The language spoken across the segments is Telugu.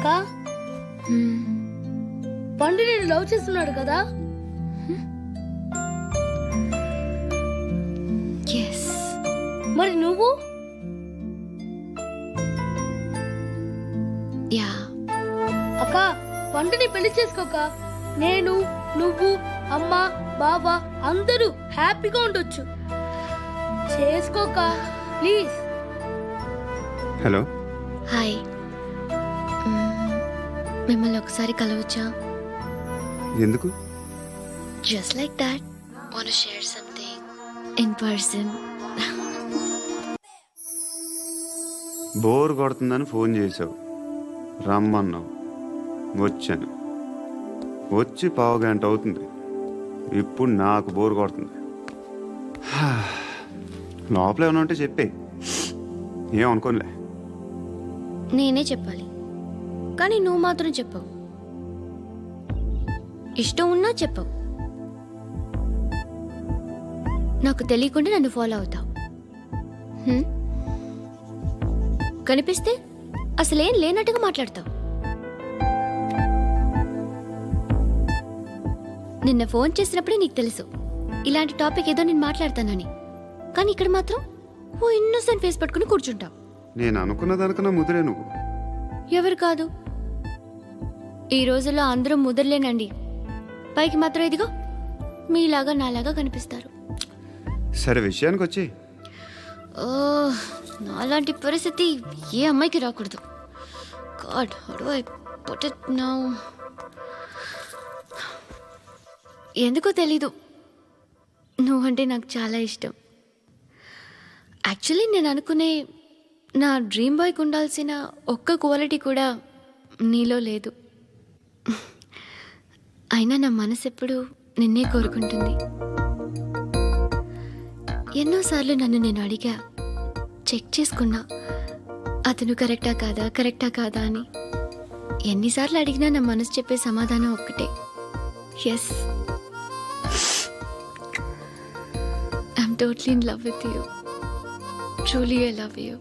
అక్క పండు నేను లవ్ చేస్తున్నాడు కదా. ఎస్. మరి నువ్వు? యా. అక్క పండుని పెళ్లి చేసుకోక నేను నువ్వు అమ్మ బావ అందరూ హ్యాపీగా ఉండొచ్చు. చేసుకోక ప్లీజ్. హలో. హాయ్. మిమ్మల్ని ఒకసారి కలవచ్చా? ఎందుకు? Just like that. Want to share something in person. Bore కొడుతుందని ఫోన్ చేసావు, రమ్మన్నావు, వచ్చాను. వచ్చి పావు గంట అవుతుంది. ఇప్పుడు నాకు బోర్ కొడుతుంది. లోపల ఏమైనా ఉంటే చెప్పే, ఏమనుకోనిలే. నేనే చెప్పాలి కానీ నువ్వు మాత్రం చెప్పవు. ఇష్టం ఉన్నా చెప్పవు. నాకు తెలియకుండా నన్ను ఫాలో అవుతావు. కనిపిస్తే అసలేం లేనట్టుగా మాట్లాడతావు. నిన్న ఫోన్ చేసినప్పుడే నీకు తెలుసు ఇలాంటి టాపిక్ ఏదో నేను మాట్లాడతానని. కానీ ఇక్కడ మాత్రం ఓ ఇన్నోసెంట్ ఫేస్ పట్టుకుని కూర్చుంటావు. నేను అనుకున్న దానికన్నా ముదిరే నువ్వు. ఎవరు కాదు, ఈ రోజుల్లో అందరూ ముదరలేనండి. పైకి మాత్రం ఇదిగో మీలాగా నాలాగా కనిపిస్తారు. సరే విషయానికి వచ్చి. ఓ, నాలాంటి పరిస్థితి ఏ అమ్మాయికి రాకూడదు. God, how do I put it now? ఎందుకో తెలీదు, నువ్వంటే నాకు చాలా ఇష్టం. యాక్చువల్లీ నేను అనుకునే నా డ్రీమ్ బాయ్కి ఉండాల్సిన ఒక్క క్వాలిటీ కూడా నీలో లేదు. అయినా నా మనసు ఎప్పుడు నిన్నే కోరుకుంటుంది. ఎన్నోసార్లు నన్ను నేను అడిగా, చెక్ చేసుకున్నా అతను కరెక్టా కాదా అని. ఎన్నిసార్లు అడిగినా నా మనసు చెప్పే సమాధానం ఒక్కటే, yes, I'm totally in love with you. Truly I love you.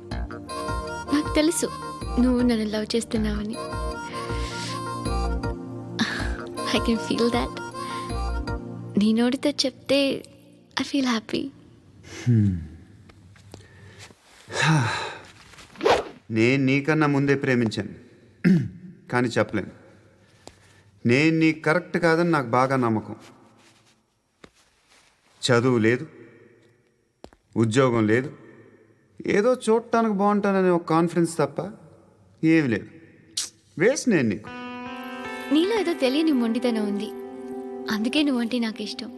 నాకు తెలుసు నువ్వు నన్ను లవ్ చేస్తున్నావని. I can feel that. నీ నోటితో చెప్తే ఐ ఫీల్ హ్యాపీ. నేను నీకన్నా ముందే ప్రేమించాను, కానీ చెప్పలేను. నేను నీకు కరెక్ట్ కాదని నాకు బాగా నమ్మకం. చదువు లేదు, ఉద్యోగం లేదు, ఏదో చూడటానికి బాగుంటాననే ఒక కాన్ఫిడెన్స్ తప్ప ఏమి లేదు. వేస్ట్ నేను నీకు. నీలో ఏదో తెలియని మొండితనం ఉంది, అందుకే నువ్వంటే నాకు ఇష్టం.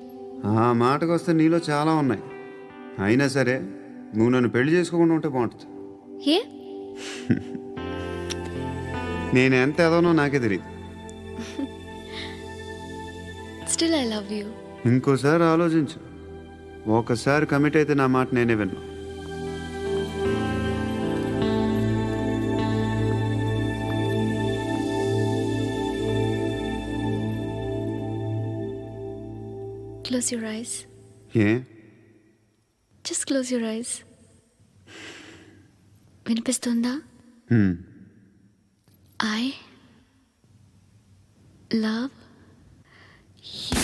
ఆ మాటకు వస్తే నీలో చాలా ఉన్నాయి. అయినా సరే నువ్వు నన్ను పెళ్లి చేసుకోకుండా ఉంటే బాగుంటుంది. ఏ? నేను ఎంత ఎదవనో నాకే తెలియదు. Still I love you. ఇంకోసారి ఆలోచించు. ఒకసారి కమిట్ అయితే నా మాట నేనే విన్నా. Close your eyes. A? Just close your eyes. వినిపిస్తుందా? I love you.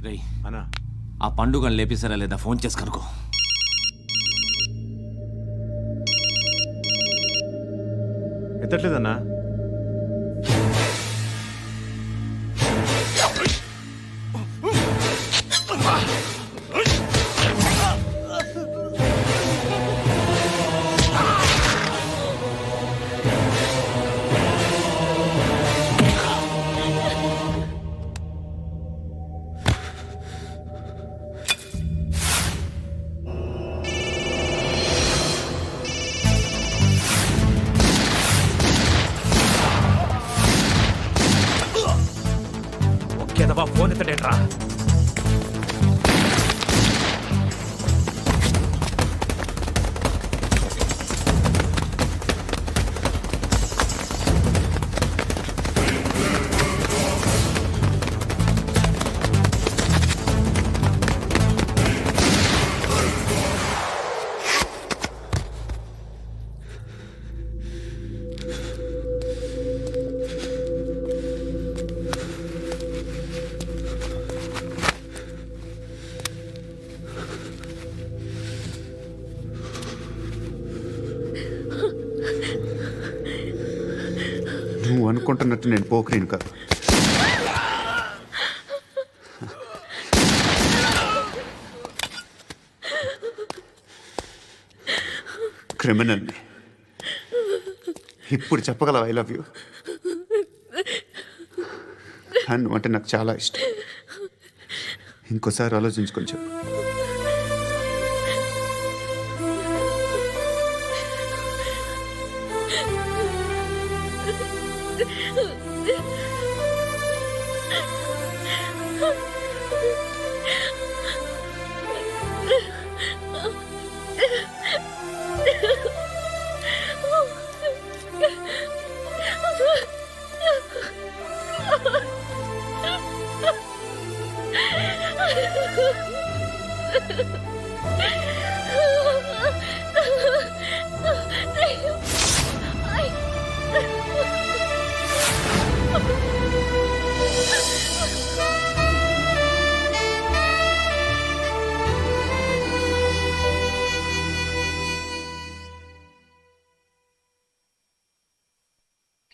రేయ్, అన్నా ఆ పండుగను లేపేశారా లేదా ఫోన్ చేసి కనుకో. ఎత్తట్లేదన్నా. ఒకేదవా ఫోన్ ఎత్తడేట్రా. నువ్వు అనుకుంటున్నట్టు నేను పోకరీను కాదు. క్రిమినల్ని. ఇప్పుడు చెప్పగలవు ఐ లవ్ యూ. నువ్వు అంటే నాకు చాలా ఇష్టం. ఇంకోసారి ఆలోచించుకొని చెప్పు.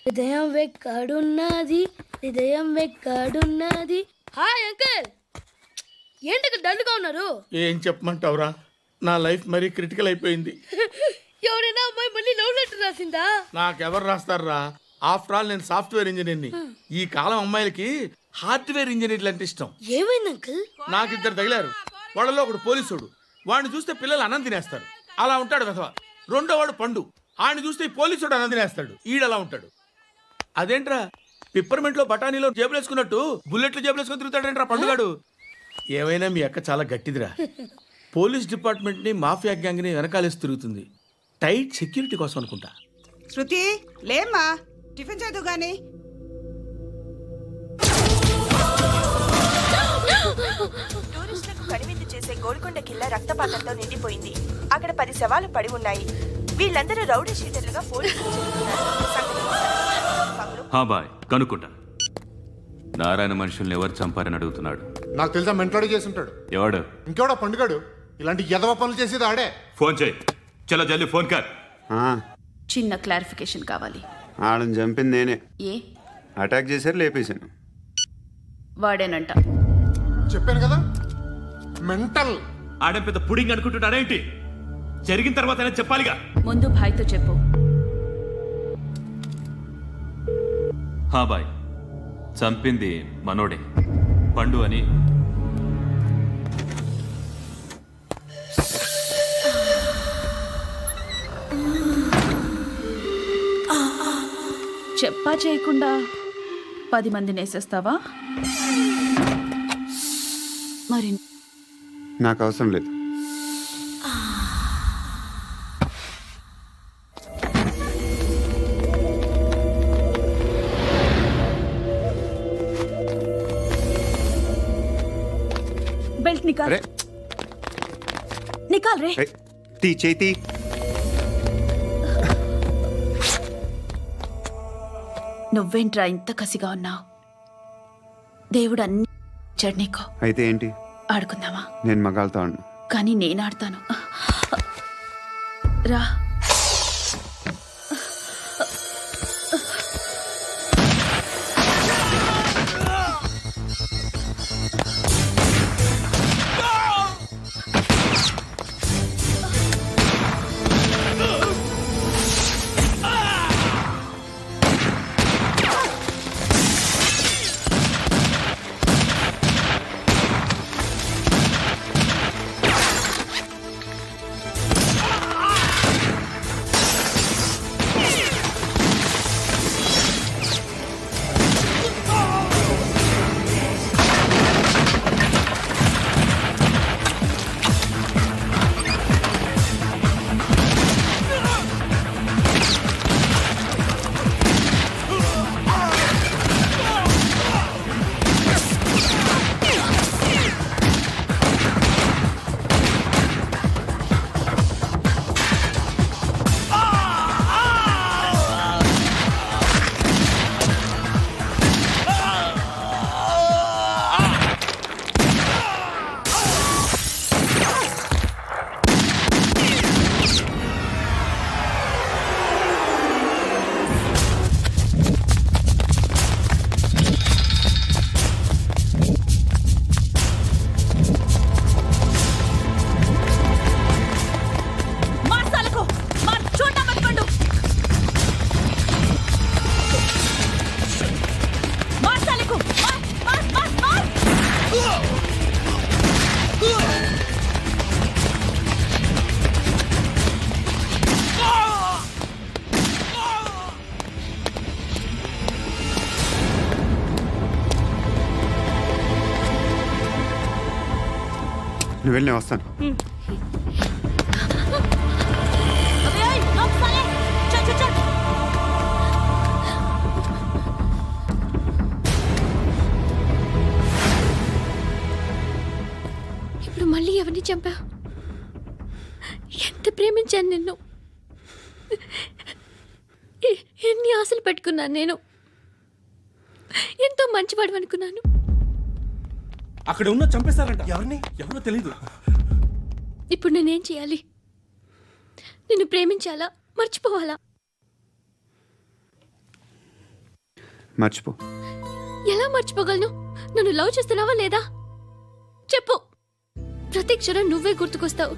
హృదయం వెక్కడున్నది, హృదయం వెక్కడున్నది. హాయ్ అంకుల్, ఏంటి డల్గా ఉన్నారు? ఏం చెప్పమంటావురా, నా లైఫ్ మరీ క్రిటికల్ అయిపోయింది. ఎవరైనా అమ్మాయి మళ్ళీ లవ్ లెటర్ రాసిందా? నాకెవరు రాస్తారా? ఆఫ్టర్ ఆల్ నేను సాఫ్ట్వేర్ ఇంజనీర్ని. ఈ కాలం అమ్మాయిలకి హార్డ్వేర్ ఇంజనీర్లు అంటే ఇష్టం. ఏమైంది అంకుల్? నాకు ఇద్దరు తగిలారు. వాళ్ళలో ఒకడు పోలీసుడు, వాడిని చూస్తే పిల్లలు అన్నం తినేస్తారు, అలా ఉంటాడు వెధవ. రెండో వాడు పండు, ఆడిని చూస్తే ఈ పోలీసుడు అన్నం తినేస్తాడు, ఈడలా ఉంటాడు. అదేంట్రా పిప్పర్మెంట్ లో బఠానీలో జేబులు వేసుకున్నట్టు బుల్లెట్లు జేబులు వేసుకుని తిరుగుతాడేంట్రా పండుగాడు. ఏమైనా మీ అక్క చాలా గట్టిదిరా. పోలీస్ డిపార్ట్మెంట్ ని మాఫియా గ్యాంగ్ ని వెనకాలేసి తిరుగుతుంది. టైట్ సెక్యూరిటీ కోసం అనుకుంటా. శృతి లేమ్మా, టిఫిన్ చేద్దు గాని. టూరిస్టులకు కనువిందు చేసే గోల్కొండ కిల్లా రక్తపాతంతో నిండిపోయింది. అక్కడ 10 శవాలు పడి ఉన్నాయి. వీళ్ళందరూ రౌడీ షీటర్లుగా పోలీసులు చెబుతున్నారు. హా బాయ్ కనుక్కుంటా. నారాయణ మనుషుల్ని ఎవరు చంపారని అడుగుతున్నాడు. నాకు తెలుసా మెంటలాడి చేసి ఉంటాడు. ఎవడు? ఇంకెవడా పండుగాడు ఇలాంటి ఎదవ పనులు చేసేది ఆడే. ఫోన్ చేయి. చలో జల్దీ ఫోన్ కర్. ఆ, చిన్న క్లారిఫికేషన్ కావాలి. ఆడని చంపింది నేనే. ఏ అటాక్ చేశారు, లేపేశాను. వాడేనంట. చెప్పాను కదా మెంటల్. ఆడే పెద్ద పుడింగ్ అనుకుంటున్నాడేంటి? జరిగిన తర్వాత అయినా చెప్పాలిగా. ముందు భాయ్తో చెప్పు. హా బాయ్, చంపింది మనోడే, పండు అని. చెప్పా చేయకుండా 10 మందిని వేసేస్తావా? మరి నాకు అవసరం లేదు. బెల్ట్ నికాల్. అరే నికాల్ రే. ఏయ్, తీ చేతి. నువ్వేంట్రా ఇంత కసిగా ఉన్నావు? దేవుడు అన్ని ఇచ్చాడు నీకు. అయితే ఏంటి? ఆడుకుందామా? నేను మగాళ్ళతో ఆడను. కానీ నేను ఆడతాను. రా. నువ్వు వెళ్ళి నేను వస్తాను. ఇప్పుడు మళ్ళీ ఎవరిని చంపా? ఎంత ప్రేమించాను నిన్ను. ఎన్ని ఆశలు పెట్టుకున్నాను నేను. ఎంతో మంచివాడు అనుకున్నాను. అక్కడ ఉన్న చంపేస్తారంట. ఎవరో తెలీదు. ఇప్పుడు నేనేం చేయాలి? నిన్ను ప్రేమించాలా, మర్చిపోవాలా? మర్చిపో. ఎలా మర్చిపోగలను? నన్ను లవ్ చేస్తున్నావా లేదా? చెప్పు. ప్రతి క్షణం నువ్వే గుర్తుకొస్తావు.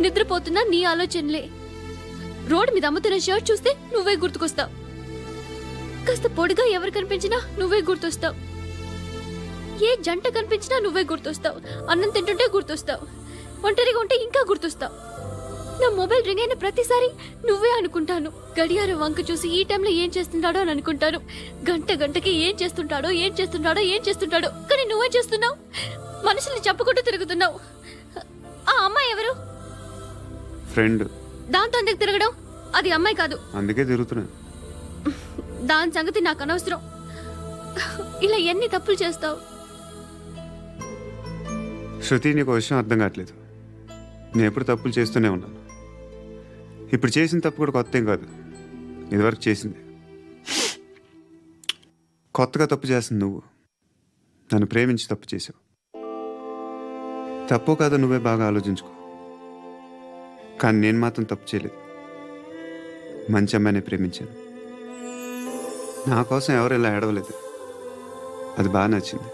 నిద్రపోతున్నా నీ ఆలోచనలే. రోడ్డు మీద అమ్ముతున్న షర్ట్ చూస్తే నువ్వే గుర్తుకొస్తావు. కాస్త పొడిగా ఎవరు కనిపించినా నువ్వే గుర్తొస్తావు. ఏ జంట కనిపించినా నువ్వే గుర్తొస్తావు. అన్నం తింటుంటే గుర్తొస్తావు. ఒంటరిగా ఉంటే ఇంకా గుర్తొస్తావు. నా మొబైల్ రింగ్ అయిన ప్రతిసారి నువ్వే అనుకుంటాను. గడియారం వంక చూసి ఈ టైంలో ఏం చేస్తుంటాడో అని అనుకుంటాను. గంటకి ఏం చేస్తుంటాడో కానీ నువ్వే చేస్తున్నావు. మనుషుల్ని చెప్పుకుంటూ తిరుగుతున్నావు. ఆ అమ్మాయి ఎవరు? ఫ్రెండ్. దాంతో ఎందుకు తిరగడం? అది అమ్మాయి కాదు. అందుకే తిరుగుతున్నా. దాని సంగతి నాకు అనవసరం. ఇలా ఎన్ని తప్పులు చేస్తావు? శృతి, నీకు విషయం అర్థం కావట్లేదు. నేను ఎప్పుడు తప్పులు చేస్తూనే ఉన్నాను. ఇప్పుడు చేసిన తప్పు కూడా కొత్త ఏం కాదు, ఇదివరకు చేసింది. కొత్తగా తప్పు చేస్తుంది నువ్వు. నన్ను ప్రేమించి తప్పు చేసావు. తప్పో కాదో నువ్వే బాగా ఆలోచించుకో. కానీ నేను మాత్రం తప్పు చేయలేదు. మంచి అమ్మాయిని ప్రేమించాను. నా కోసం ఎవరు ఇలా ఏడవలేదు. అది బాగా నచ్చింది.